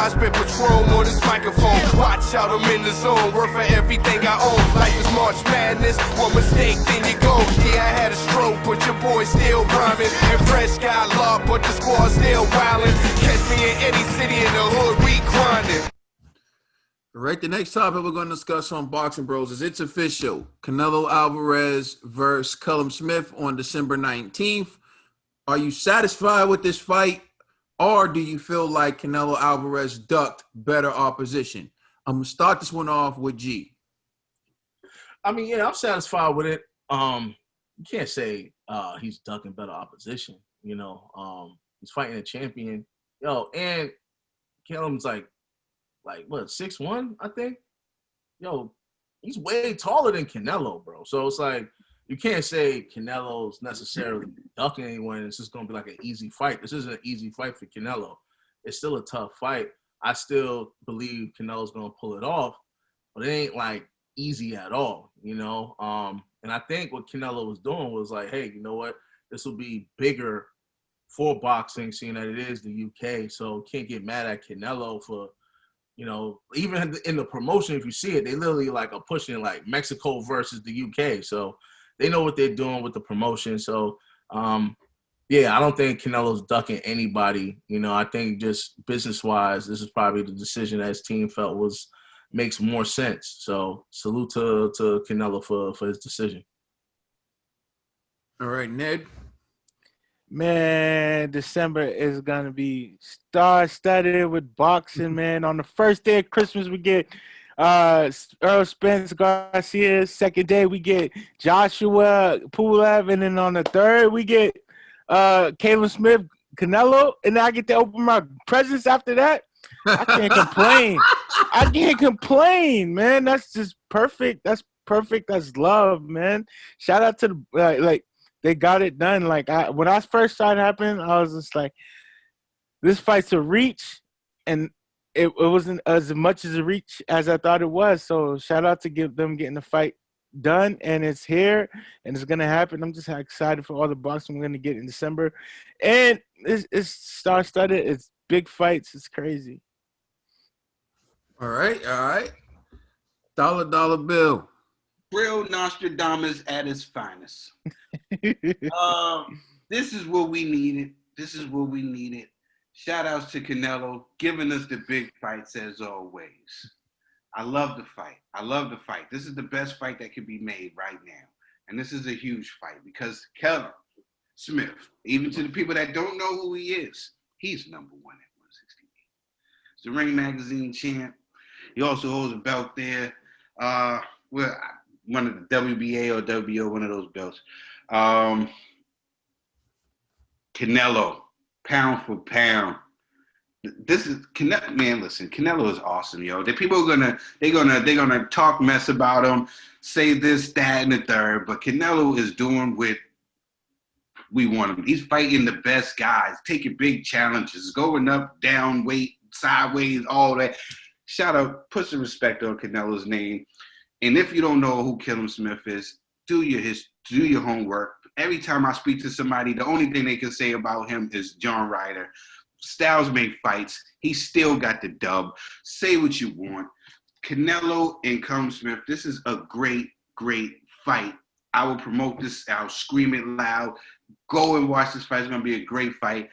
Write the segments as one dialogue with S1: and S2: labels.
S1: I spit Patron on this microphone. Watch out, I'm in the zone. Worth for everything I own. Life is March Madness. One mistake, then you go. Yeah, I had a stroke, but your boy still rhyming. And Fresh got love, but the squad still wildin'. Catch me in any city in the hood, we grindin'.
S2: All right, the next topic we're going to discuss on Boxing Bros is it's official. Canelo Alvarez versus Callum Smith on December 19th. Are you satisfied with this fight, or do you feel like Canelo Alvarez ducked better opposition? I'm going to start this one off with G.
S3: I mean, yeah, I'm satisfied with it. You can't say he's ducking better opposition. You know, he's fighting a champion. And Callum's like what, 6'1", I think? He's way taller than Canelo, bro. So it's like you can't say Canelo's necessarily ducking anyone. It's just going to be like an easy fight. This isn't an easy fight for Canelo. It's still a tough fight. I still believe Canelo's going to pull it off, but it ain't like easy at all, you know? And I think what Canelo was doing was like, hey, you know what? This will be bigger for boxing, seeing that it is the UK. So can't get mad at Canelo for, you know, even in the promotion, if you see it, they literally like are pushing like Mexico versus the UK. So they know what they're doing with the promotion. So, yeah, I don't think Canelo's ducking anybody. You know, I think just business-wise, this is probably the decision that his team felt makes more sense. So salute to Canelo for his decision.
S2: All right, Ned.
S4: Man, December is going to be star-studded with boxing, man. On the first day of Christmas, we get Earl Spence Garcia. Second day, we get Joshua Pulev. And then on the third, we get Callum Smith, Canelo. And then I get to open my presents after that. I can't complain. I can't complain, man. That's just perfect. That's perfect. That's love, man. Shout out to the they got it done. Like when I first saw it happen, I was just like, this fight's a reach, and it wasn't as much as a reach as I thought it was. So shout out to them getting the fight done, and it's here, and it's gonna happen. I'm just excited for all the boxing we're gonna get in December, and it's star-studded. It's big fights. It's crazy.
S2: All right. Dollar bill.
S5: Real Nostradamus at his finest. This is what we needed. Shout outs to Canelo, giving us the big fights as always. I love the fight. This is the best fight that can be made right now. And this is a huge fight because Callum Smith, even to the people that don't know who he is, he's number one at 168. He's the Ring Magazine champ. He also holds a belt there. One of the WBA or WBO, one of those belts. Canelo, pound for pound. This is Canelo, man. Listen, Canelo is awesome, yo. The people are gonna talk mess about him, say this, that, and the third. But Canelo is doing what we want him. He's fighting the best guys, taking big challenges, going up, down, weight, sideways, all that. Shout out, put some respect on Canelo's name. And if you don't know who Callum Smith is, do your homework. Every time I speak to somebody, the only thing they can say about him is John Ryder. Styles made fights. He still got the dub. Say what you want. Canelo and Callum Smith, this is a great, great fight. I will promote this. I'll scream it loud. Go and watch this fight. It's going to be a great fight.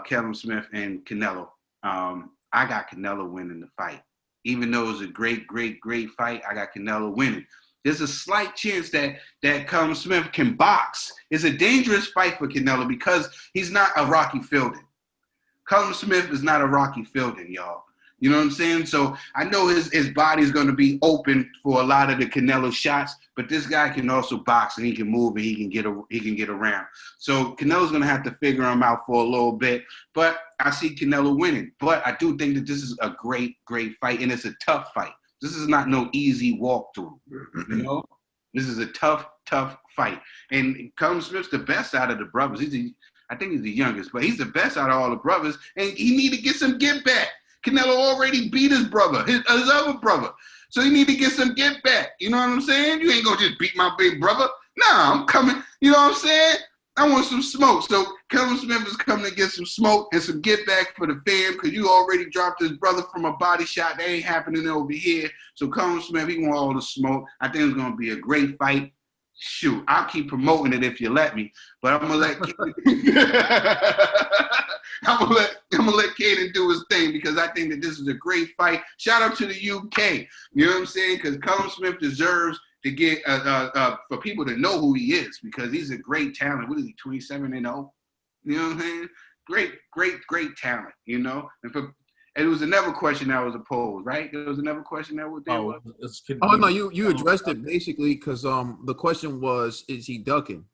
S5: Callum Smith and Canelo. I got Canelo winning the fight. Even though it was a great, great, great fight, I got Canelo winning. There's a slight chance that Callum Smith can box. It's a dangerous fight for Canelo because he's not a Rocky Fielding. Callum Smith is not a Rocky Fielding, y'all. You know what I'm saying? So I know his body's going to be open for a lot of the Canelo shots, but this guy can also box and he can move and he can get around. So Canelo's going to have to figure him out for a little bit, but I see Canelo winning. But I do think that this is a great, great fight, and it's a tough fight. This is not no easy walkthrough, you know? This is a tough, tough fight. And Callum Smith's the best out of the brothers. I think he's the youngest, but he's the best out of all the brothers, and he need to get some get back. Canelo already beat his brother, his other brother. So he need to get some get back. You know what I'm saying? You ain't going to just beat my big brother. Nah, I'm coming. You know what I'm saying? I want some smoke. So Callum Smith is coming to get some smoke and some get back for the fam because you already dropped his brother from a body shot. That ain't happening over here. So Callum Smith, he want all the smoke. I think it's going to be a great fight. Shoot, I'll keep promoting it if you let me. But I'm gonna let I'm gonna let Kaden do his thing because I think that this is a great fight. Shout out to the UK. You know what I'm saying? Because Callum Smith deserves to get for people to know who he is because he's a great talent. What is he, 27-0? You know what I'm saying? Great talent. You know, and it was another question that was posed, right? There was another question that was there.
S2: Oh no, you addressed it basically because the question was, is he ducking?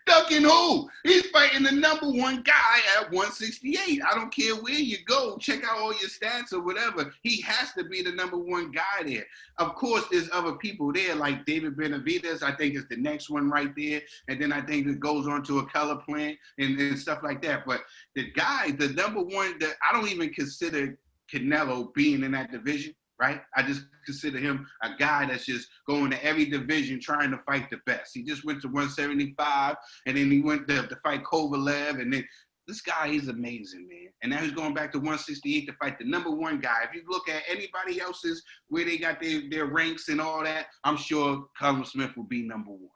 S5: Ducking who? He's fighting the number one guy at 168. I don't care where you go. Check out all your stats or whatever. He has to be the number one guy there. Of course, there's other people there like David Benavidez. I think is the next one right there. And then I think it goes on to a color plant and stuff like that. But the guy, the number one, I don't even consider Canelo being in that division. Right? I just consider him a guy that's just going to every division trying to fight the best. He just went to 175, and then he went to fight Kovalev, and then this guy, he's amazing, man. And now he's going back to 168 to fight the number one guy. If you look at anybody else's, where they got their ranks and all that, I'm sure Callum Smith will be number one.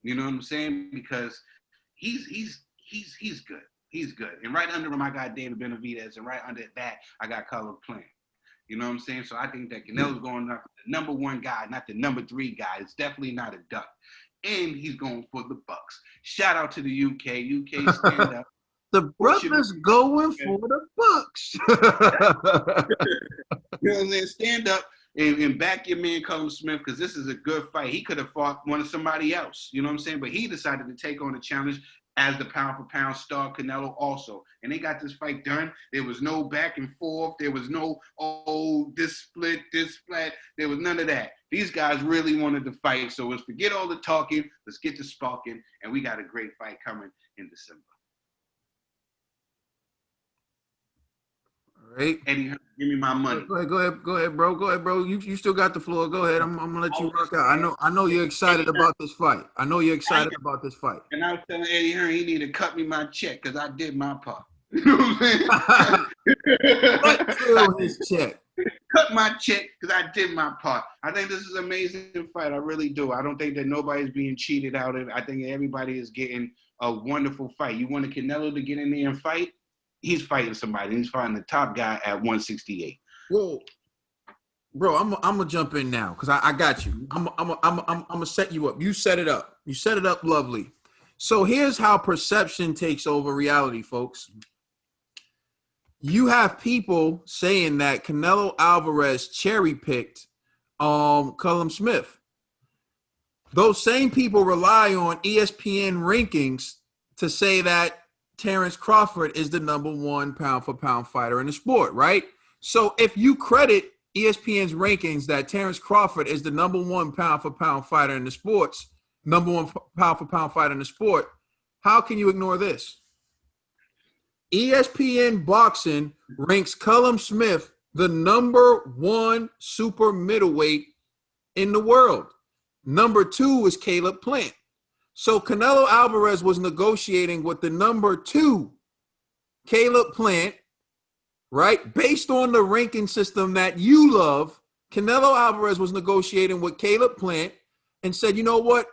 S5: You know what I'm saying? Because he's good. He's good. And right under him, I got David Benavidez, and right under that, I got Color Plant. You know what I'm saying? So I think that Canelo's going up the number one guy, not the number three guy. It's definitely not a duck. And he's going for the Bucks. Shout out to the UK. UK, stand up.
S2: The brother's going for the Bucks.
S5: You know what I'm saying? Stand up and back your man Callum Smith because this is a good fight. He could have fought one of somebody else. You know what I'm saying? But he decided to take on the challenge as the pound-for-pound star, Canelo also. And they got this fight done. There was no back and forth. There was no, this split, this splat. There was none of that. These guys really wanted to fight. So let's forget all the talking. Let's get to sparking. And we got a great fight coming in December.
S2: All right.
S5: Eddie, give me my money.
S2: Go ahead, bro. You still got the floor. Go ahead. I'm gonna let you rock out. I know you're excited about this fight. And I
S5: was telling Eddie Hearn he need to cut me my check because I did my part. You know what I'm saying?
S2: What his check?
S5: Cut my check because I did my part. I think this is an amazing fight. I really do. I don't think that nobody's being cheated out of it. I think everybody is getting a wonderful fight. You want a Canelo to get in there and fight? He's fighting somebody. He's fighting the top guy at 168.
S2: Well, bro, I'm gonna jump in now because I got you. I'm gonna set you up. You set it up. You set it up lovely. So here's how perception takes over reality, folks. You have people saying that Canelo Alvarez cherry-picked Callum Smith. Those same people rely on ESPN rankings to say that Terrence Crawford is the number one pound-for-pound fighter in the sport, right? So if you credit ESPN's rankings that Terrence Crawford is the number one pound-for-pound fighter in the sports, number one pound-for-pound fighter in the sport, how can you ignore this? ESPN Boxing ranks Callum Smith the number one super middleweight in the world. Number two is Caleb Plant. So Canelo Alvarez was negotiating with the number two, Caleb Plant, right? Based on the ranking system that you love, Canelo Alvarez was negotiating with Caleb Plant and said, you know what?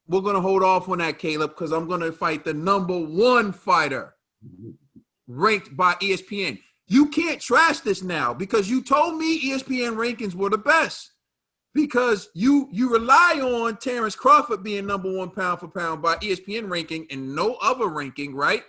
S2: We're going to hold off on that, Caleb, because I'm going to fight the number one fighter ranked by ESPN. You can't trash this now because you told me ESPN rankings were the best. Because you rely on Terrence Crawford being number one pound for pound by ESPN ranking and no other ranking, right?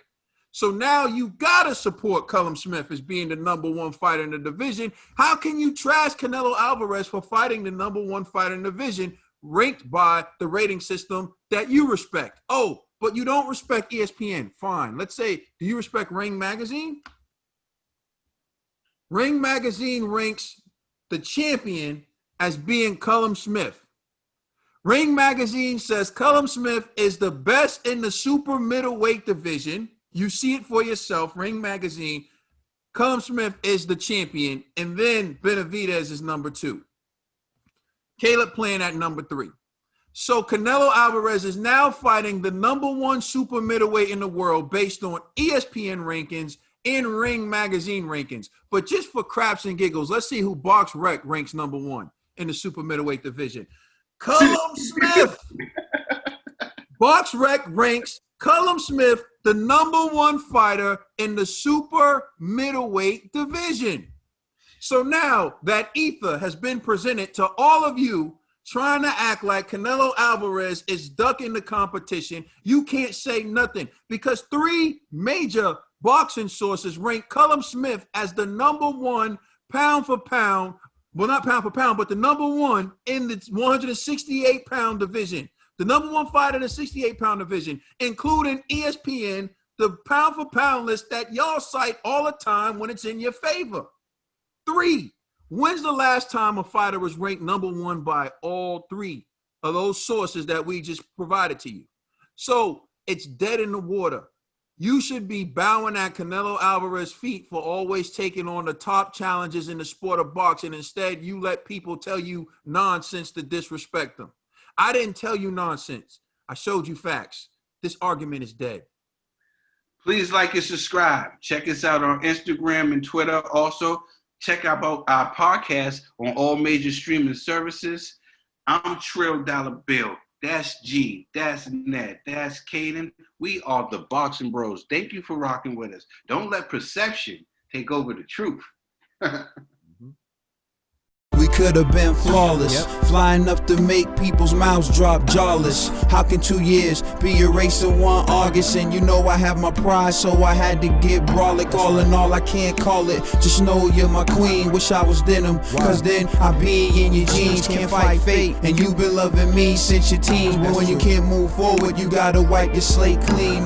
S2: So now you got to support Callum Smith as being the number one fighter in the division. How can you trash Canelo Alvarez for fighting the number one fighter in the division ranked by the rating system that you respect? Oh, but you don't respect ESPN. Fine. Let's say, do you respect Ring Magazine? Ring Magazine ranks the champion as being Callum Smith. Ring Magazine says Callum Smith is the best in the super middleweight division. You see it for yourself, Ring Magazine. Callum Smith is the champion, and then Benavidez is number two. Caleb Plant at number three. So Canelo Alvarez is now fighting the #1 super middleweight in the world based on ESPN rankings and Ring Magazine rankings. But just for craps and giggles, let's see who BoxRec ranks #1 in the super middleweight division. Callum Smith. BoxRec ranks Callum Smith the #1 fighter in the super middleweight division. So now that ether has been presented to all of you trying to act like Canelo Alvarez is ducking the competition, you can't say nothing because 3 major boxing sources rank Callum Smith as the #1 pound for pound, well, not pound for pound, but the #1 in the 168-pound division. The #1 fighter in the 68-pound division, including ESPN, the pound for pound list that y'all cite all the time when it's in your favor. 3, when's the last time a fighter was ranked #1 by all 3 of those sources that we just provided to you? So it's dead in the water. You should be bowing at Canelo Alvarez's feet for always taking on the top challenges in the sport of boxing. Instead, you let people tell you nonsense to disrespect them. I didn't tell you nonsense. I showed you facts. This argument is dead.
S5: Please like and subscribe. Check us out on Instagram and Twitter. Also, check out our podcast on all major streaming services. I'm Trill Dollar Bill. That's G. That's Ned. That's Caden. We are the Boxing Bros. Thank you for rocking with us. Don't let perception take over the truth.
S6: We could have been flawless, flying enough to make people's mouths drop jawless. How can 2 years be erased in 1 August? And you know I have my pride, so I had to get brolic. All in all, I can't call it. Just know you're my queen. Wish I was denim, cause then I be in your jeans. Can't fight fate, and you've been loving me since your teens. But when you can't move forward, you gotta wipe your slate clean.